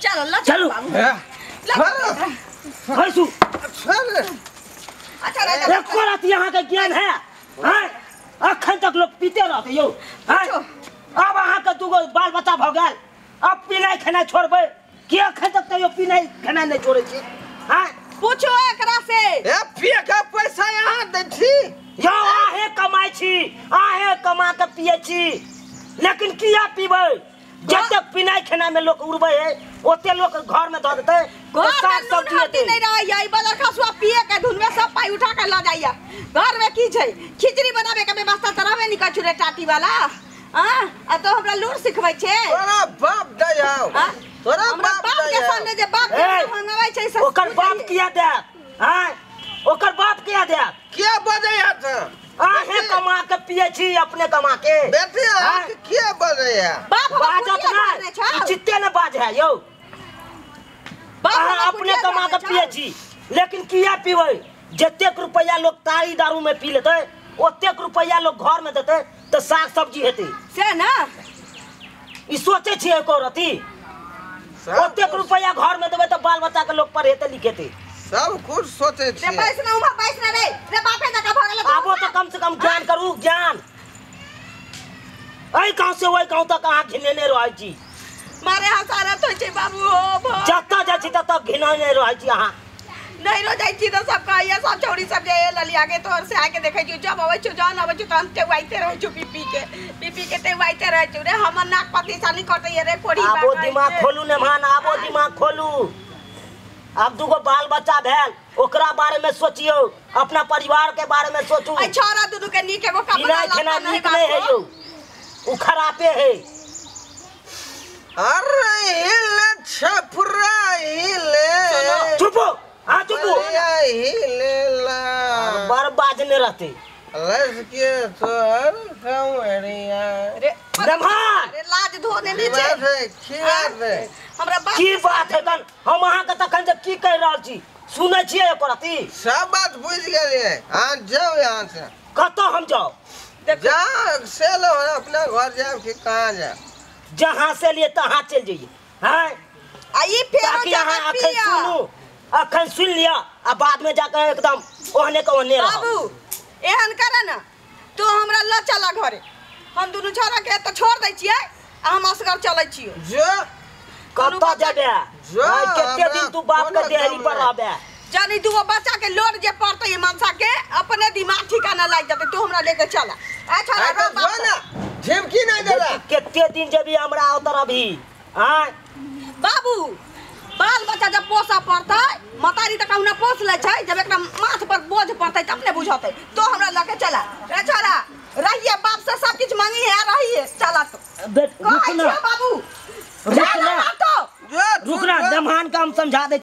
चलो ला चलो हैसु अच्छा एक रात यहाँ का ज्ञान है हैं अखन तक लोग पीते रहते यो हैं अब अहाँ के दूगो बाल बच्चा भ गेल अब पीनाइ खेनाइ छोड़बै कि अखन तक तो यो पीनाइ खेनाइ नहीं छोड़े छी हैं पूछो एकरा से ए पिए का पैसा यहाँ दै छी यो आहे कमाई छी आहे कमा के पिए छी लेकिन किया पीबै जब तक पीनाइ खेनाइ में लोग उड़बै है ओते लोग घर में ध देतै घर साग सब्जी में नहीं रहैया ई बदर खसुआ पिए के धुन में सब पाई उठा के ल जाइया घर में की छै खिचड़ी बनावे के व्यवस्था करावे नि कछु रे टाटी वाला हां आ तो हमरा लूर सिखबै छै तोरा बाप दे आओ तोरा बाप के सामने जे बाप मंगाबै छै से ओकर बाप किया दे हैं ओकर बाप किया दे क्या बजैया त आहे कमा के पिए छी अपने कमा के बेटे क्या बजैया बाप बाजत ना चित्ते न बाज है यो अपने कमा के पिए छी लेकिन किया पीबै जतेक रुपया लोग तारी दारू में पी लेते ओतेक रुपया लोग घर में देते तो साग सब्जी हेतै से ना ई सोचे छी एको रति ओतेक रुपया घर में देबै तो बाल बच्चा के लोग पढ़ेते लिखेते सब कुछ सोचे छी रे पैसा ना उमा पैसा रे रे बापे का भ गेल आबो तो कम से कम ज्ञान करू ज्ञान एई गांव से ओई गांव तक अहाँ घिनेने रहै छी मारे हसारत होय छै बाबू हो जत्ता जाइ छी तत्ता घिनेने रहै छी अहाँ नहीं रो जाइ छी तो सब कहैया सब छौड़ी सब जे ललिया के तोर से आके देखै छी जब अबै छी जान अबै छी त हम ते वाइते रहै छी पीपी के ते वाइते रहै छी रे हमर नाक पति सानी कटै रे कोड़ी बा आबो दिमाग खोलू ने मान आबो दिमाग खोलू अब दुगो बाल बच्चा भेल ओकरा बारे में सोचियो अपना परिवार के बारे में सोचू आई छोरा दुदु के नीक एगो कपड़ा खाना नीक नहीं है यो उ खराबे है अरे हिले छपुरा हिले चुप हां चुप हिले ला बार बाजने रहते लस के तोर गाँव एरिया रे नमहार रे लाज धोने नी छै खिया दे हमरा बात की बात है कन हम अहाँ के तखन से की कह रहल छी सुनै छियै एको रति सब बात बुझ गेलिए हां जाओ यहां से कतो हम जाओ जा से लो अपना घर जाओ कि कहां जा जहां से लिए तहां चल जाइए हैं आई फेरो ताकि अहाँ अखन सुनू अखन सुन लिया आ बाद में जाकर एकदम ओहने के ओहने रहो बाबू एहन करे ना तू हमरा ल चला घरे हम दुनु छोरा के तो छोड़ दै छियै आ हम असगर चलै छियो जो कतो जेबे भाई केते दिन तू बाप के देहली पर रहबे जानी दुगो बच्चा के लोड जे पड़तै ये मनसा के अपने दिमाग ठिकाना लाग जते तू हमरा लेके चला ए छोरा रो बाप ना झिमकी नहीं देला केते दिन जेबी हमरा उतर अभी हां बाबू बाल बच्चा जब पोसा पड़तै मतारी त कहुना पोस ले छै जब एकरा माथ पर बोझ पड़तै त अपने बुझतै तो हमरा लेके चला रे छोरा रहिए बाप से सब कुछ मांगी है रहिए चला तो रुक ना बाबू रुक ना दमहान का हम समझा दे